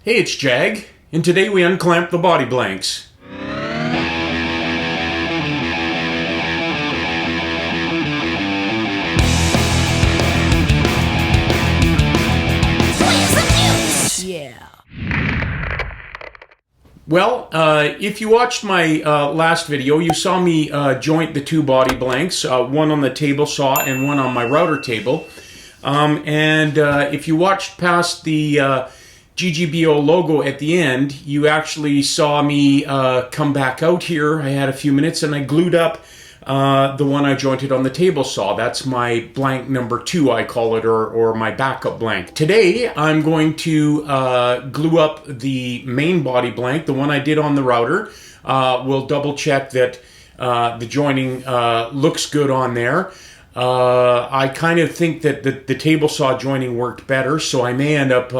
Hey, it's Jag, and today we unclamp the body blanks. Well, if you watched my last video, you saw me joint the two body blanks, one on the table saw and one on my router table. If you watched past the GGBO logo at the end, you actually saw me come back out here. I had a few minutes and I glued up the one I jointed on the table saw. That's my blank number 2, I call it, or my backup blank. Today, I'm going to glue up the main body blank, the one I did on the router. We'll double check that the joining looks good on there. I kind of think that the table saw joining worked better, so I may end up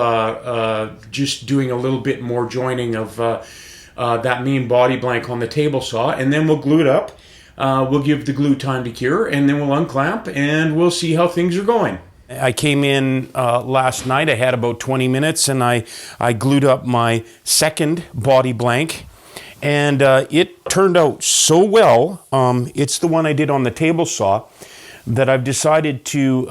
just doing a little bit more joining of that main body blank on the table saw, and then we'll glue it up. We'll give the glue time to cure, and then we'll unclamp, and we'll see how things are going. I came in last night. I had about 20 minutes, and I glued up my second body blank, and it turned out so well. It's the one I did on the table saw that I've decided to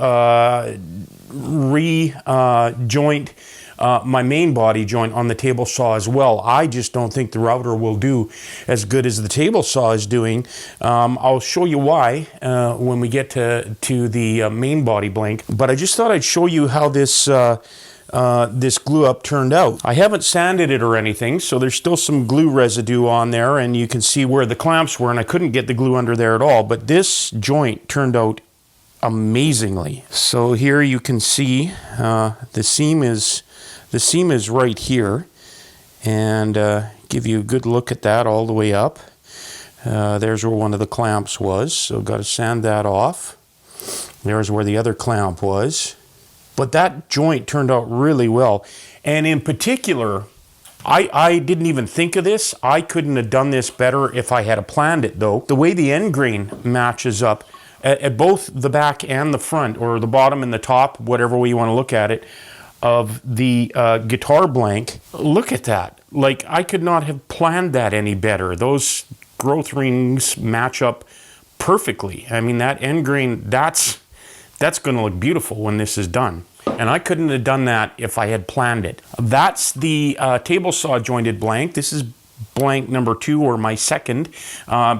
re-joint my main body joint on the table saw as well. I just don't think the router will do as good as the table saw is doing. I'll show you why when we get to the main body blank, but I just thought I'd show you how this this glue up turned out. I haven't sanded it or anything, so there's still some glue residue on there, and you can see where the clamps were, and I couldn't get the glue under there at all, but this joint turned out amazingly. So here you can see the seam is right here, and give you a good look at that all the way up. There's where one of the clamps was, so got to sand that off. There's where the other clamp was. But that joint turned out really well. And in particular, I didn't even think of this. I couldn't have done this better if I had planned it, though. The way the end grain matches up at both the back and the front, or the bottom and the top, whatever way you want to look at it, of the guitar blank, look at that. Like, I could not have planned that any better. Those growth rings match up perfectly. I mean, that end grain, that's going to look beautiful when this is done. And I couldn't have done that if I had planned it. That's the table saw jointed blank. This is blank number 2, or my second.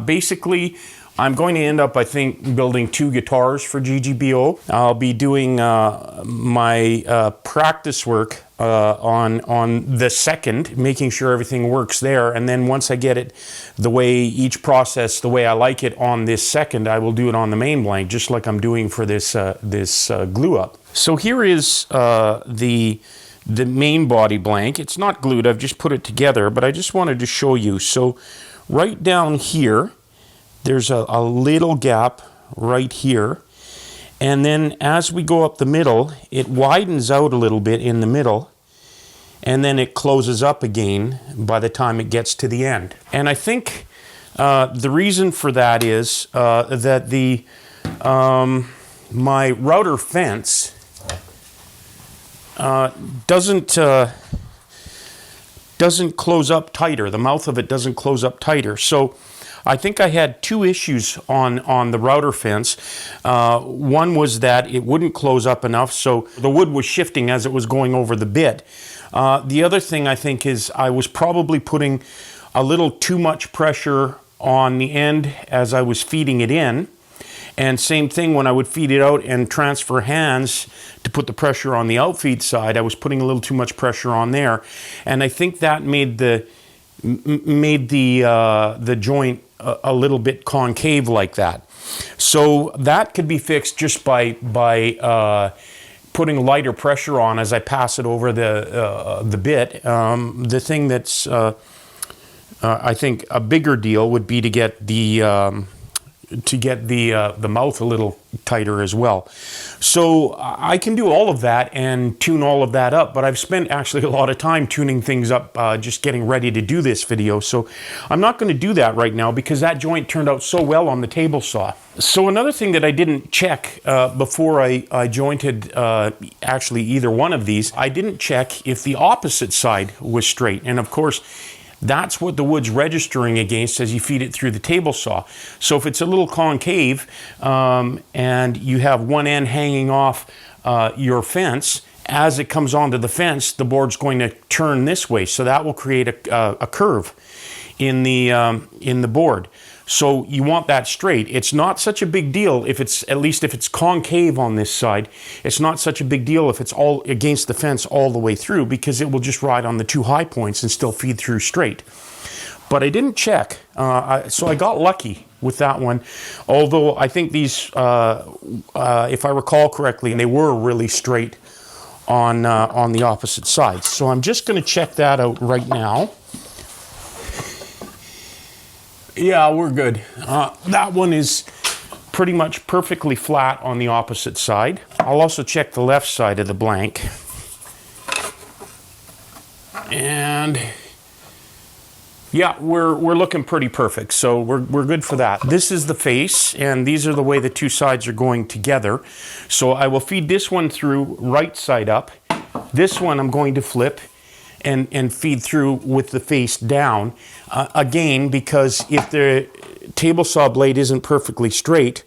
Basically, I'm going to end up, I think, building 2 guitars for GGBO. I'll be doing my practice work on the second, making sure everything works there. And then once I get it the way, each process the way I like it on this second, I will do it on the main blank, just like I'm doing for this glue up. So here is the main body blank. It's not glued, I've just put it together, but I just wanted to show you. So right down here, there's a little gap right here, and then as we go up the middle, it widens out a little bit in the middle, and then it closes up again by the time it gets to the end. And I think the reason for that is that the my router fence doesn't close up tighter. The mouth of it doesn't close up tighter. So I think I had 2 issues on the router fence. One was that it wouldn't close up enough, so the wood was shifting as it was going over the bit. The other thing I think is I was probably putting a little too much pressure on the end as I was feeding it in. And same thing when I would feed it out and transfer hands to put the pressure on the outfeed side, I was putting a little too much pressure on there. And I think that made the joint a little bit concave like that. So that could be fixed just by putting lighter pressure on as I pass it over the bit. The thing that's I think a bigger deal would be to get the to get the mouth a little tighter as well. So I can do all of that and tune all of that up, but I've spent actually a lot of time tuning things up just getting ready to do this video. So I'm not going to do that right now because that joint turned out so well on the table saw. So another thing that I didn't check before I jointed actually either one of these, I didn't check if the opposite side was straight. And of course, that's what the wood's registering against as you feed it through the table saw. So if it's a little concave and you have one end hanging off your fence, as it comes onto the fence, the board's going to turn this way. So that will create a curve in the board. So you want that straight. It's not such a big deal if it's, at least if it's concave on this side, it's not such a big deal if it's all against the fence all the way through, because it will just ride on the two high points and still feed through straight. But I didn't check, so I got lucky with that one. Although I think these, if I recall correctly, they were really straight on the opposite side. So I'm just going to check that out right now. Yeah, we're good. That one is pretty much perfectly flat on the opposite side. I'll also check the left side of the blank. And yeah, we're looking pretty perfect. So we're good for that. This is the face, and these are the way the two sides are going together. So I will feed this one through right side up. This one I'm going to flip and feed through with the face down. Again, because if the table saw blade isn't perfectly straight,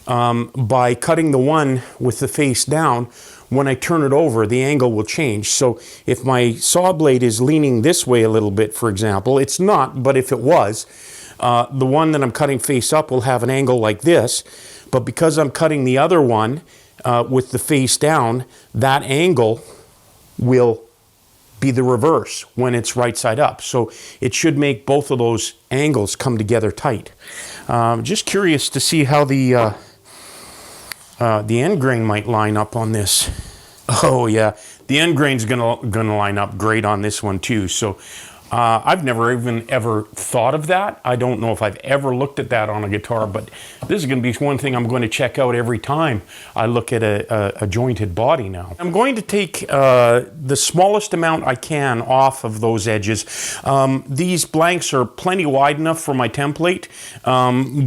by cutting the one with the face down, when I turn it over, the angle will change. So if my saw blade is leaning this way a little bit, for example, it's not, but if it was, the one that I'm cutting face up will have an angle like this. But because I'm cutting the other one with the face down, that angle will be the reverse when it's right side up. So it should make both of those angles come together tight. Just curious to see how the end grain might line up on this. Oh yeah, the end grain's gonna line up great on this one too. So I've never even ever thought of that. I don't know if I've ever looked at that on a guitar, but this is going to be one thing I'm going to check out every time I look at a jointed body now. I'm going to take the smallest amount I can off of those edges. These blanks are plenty wide enough for my template,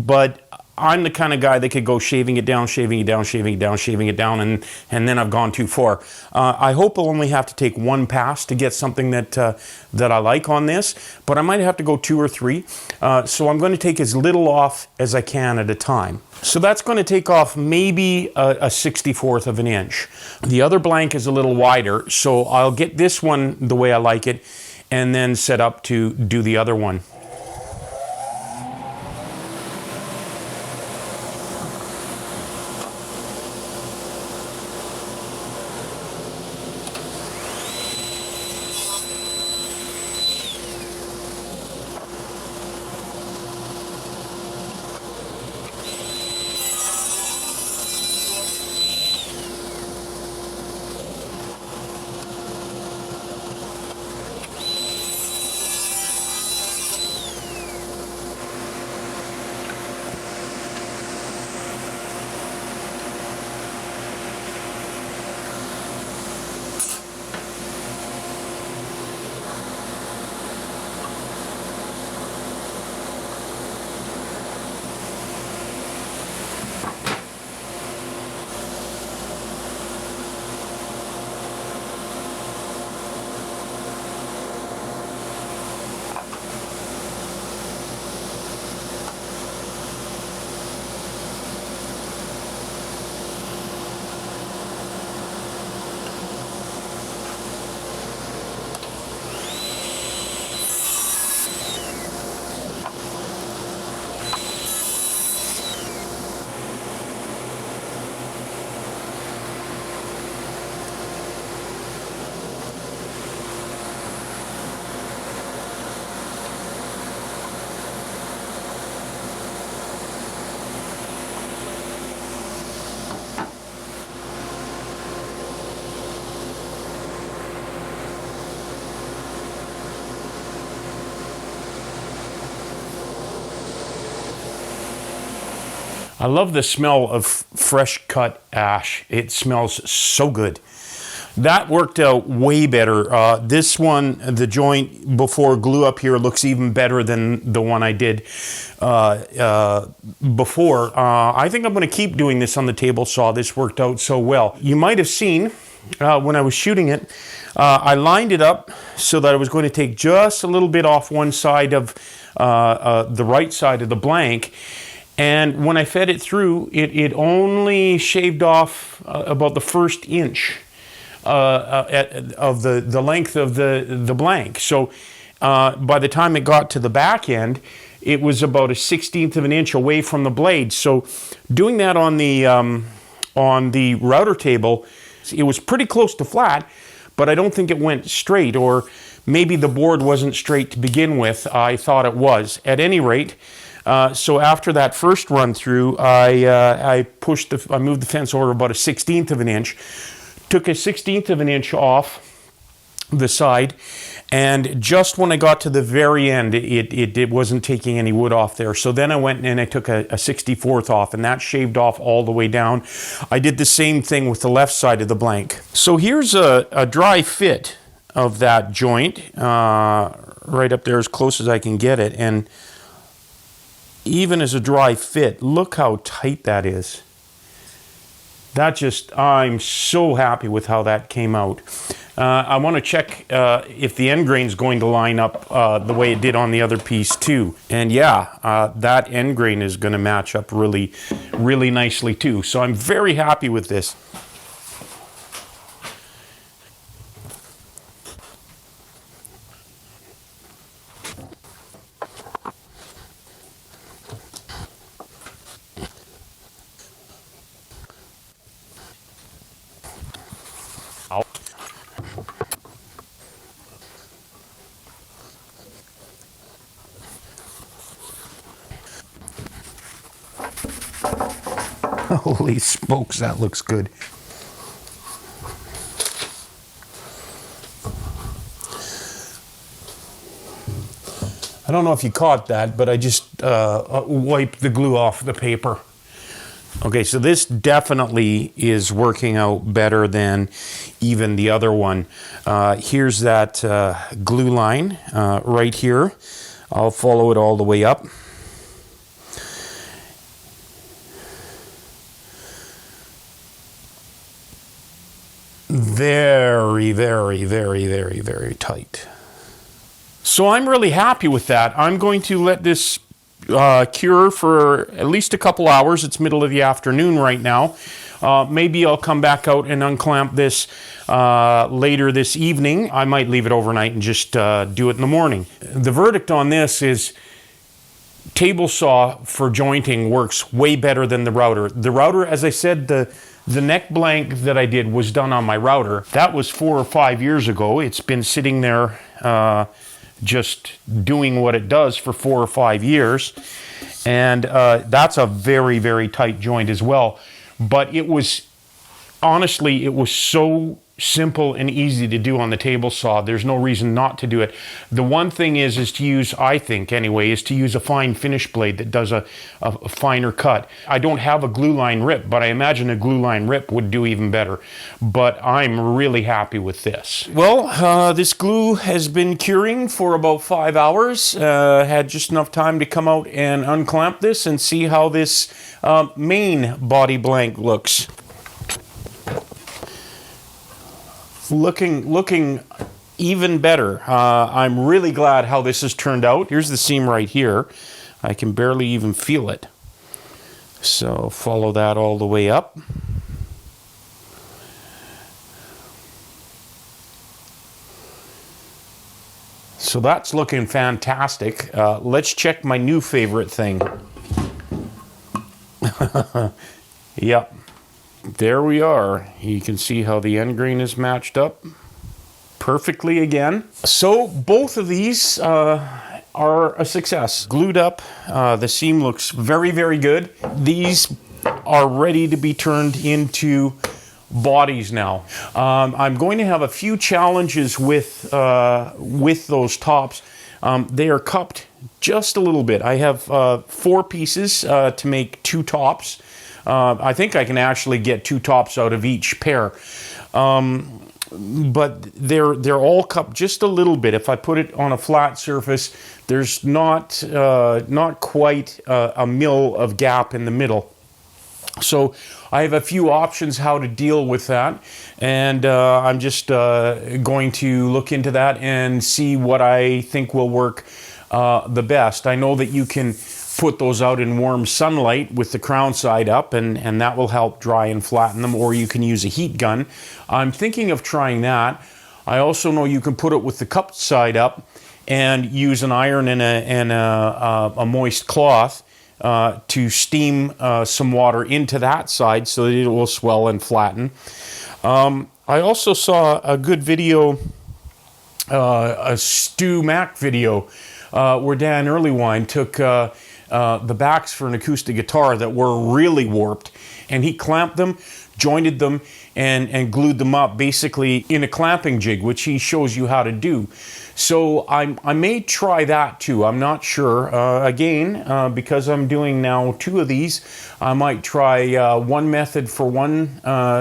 but I'm the kind of guy that could go shaving it down, shaving it down, shaving it down, shaving it down, and then I've gone too far. I hope I'll only have to take one pass to get something that I like on this, but I might have to go 2 or 3. So I'm going to take as little off as I can at a time. So that's going to take off maybe a 64th of an inch. The other blank is a little wider, so I'll get this one the way I like it, and then set up to do the other one. I love the smell of fresh cut ash. It smells so good. That worked out way better. This one, the joint before glue up here, looks even better than the one I did before. I think I'm going to keep doing this on the table saw. This worked out so well. You might have seen when I was shooting it, I lined it up so that I was going to take just a little bit off one side of the right side of the blank. And when I fed it through, it only shaved off about the first inch of the length of the blank. So by the time it got to the back end, it was about a 1/16 of an inch away from the blade. So doing that on the router table, it was pretty close to flat, but I don't think it went straight, or maybe the board wasn't straight to begin with. I thought it was. At any rate, so after that first run through, I moved the fence over about a 1/16 of an inch, took a 1/16 of an inch off the side, and just when I got to the very end, it wasn't taking any wood off there. So then I went and I took a 1/64 off, and that shaved off all the way down. I did the same thing with the left side of the blank. So here's a dry fit of that joint, right up there as close as I can get it. And even as a dry fit, look how tight that is. I'm so happy with how that came out. I want to check if the end grain is going to line up the way it did on the other piece too. And yeah, that end grain is going to match up really, really nicely too. So I'm very happy with this. Holy smokes, that looks good. I don't know if you caught that, but I just wiped the glue off the paper. Okay, so this definitely is working out better than even the other one. Here's that glue line right here. I'll follow it all the way up. Very, very, very, very, very tight. So I'm really happy with that. I'm going to let this cure for at least a couple hours. It's middle of the afternoon right now. Maybe I'll come back out and unclamp this later this evening. I might leave it overnight and just do it in the morning. The verdict on this is table saw for jointing works way better than the router. The router, as I said, the neck blank that I did was done on my router. That was 4 or 5 years ago. It's been sitting there just doing what it does for 4 or 5 years. And that's a very, very tight joint as well. But it was, honestly, it was so simple and easy to do on the table saw. There's no reason not to do it. The one thing is to use, I think anyway, is to use a fine finish blade that does a finer cut. I don't have a glue line rip, but I imagine a glue line rip would do even better. But I'm really happy with this. Well, this glue has been curing for about 5 hours. Had just enough time to come out and unclamp this and see how this main body blank looks. Looking even better. I'm really glad how this has turned out. Here's the seam right here. I can barely even feel it. So follow that all the way up. So that's looking fantastic. Let's check my new favorite thing. Yep. There we are. You can see how the end grain is matched up perfectly again. So both of these are a success. Glued up, the seam looks very, very good. These are ready to be turned into bodies now. I'm going to have a few challenges with those tops. They are cupped just a little bit. I have 4 pieces to make 2 tops. I think I can actually get 2 tops out of each pair. But they're all cupped just a little bit. If I put it on a flat surface, there's not quite a mil of gap in the middle. So I have a few options how to deal with that, and I'm just going to look into that and see what I think will work the best. I know that you can put those out in warm sunlight with the crown side up, and that will help dry and flatten them, or you can use a heat gun. I'm thinking of trying that. I also know you can put it with the cupped side up and use an iron and a moist cloth to steam some water into that side so that it will swell and flatten. I also saw a good video, a Stu Mack video, where Dan Earlywine took the backs for an acoustic guitar that were really warped, and he clamped them, jointed them, and glued them up basically in a clamping jig, which he shows you how to do. So I may try that too. I'm not sure. Again, because I'm doing now 2 of these, I might try one method for one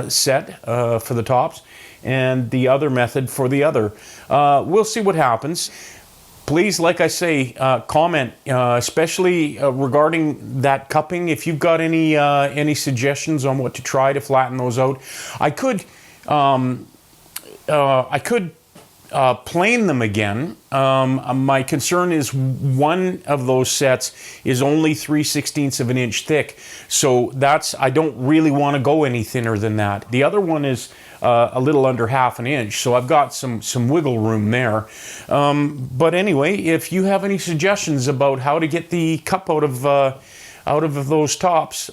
set for the tops and the other method for the other. We'll see what happens. Please, like I say, comment, especially regarding that cupping. If you've got any suggestions on what to try to flatten those out, I could plane them again. My concern is one of those sets is only 3/16 of an inch thick, so I don't really want to go any thinner than that. The other one is a little under 1/2 inch, so I've got some wiggle room there. But anyway, if you have any suggestions about how to get the cup out of those tops,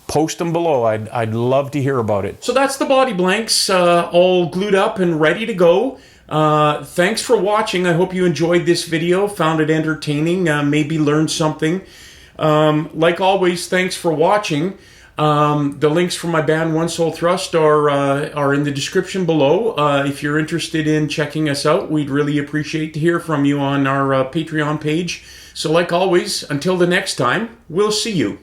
post them below. I'd love to hear about it. So that's the body blanks all glued up and ready to go. Thanks for watching. I hope you enjoyed this video, found it entertaining, maybe learned something. Like always, thanks for watching. The links for my band One Soul Thrust are in the description below. If you're interested in checking us out, we'd really appreciate to hear from you on our Patreon page. So like always, until the next time, we'll see you.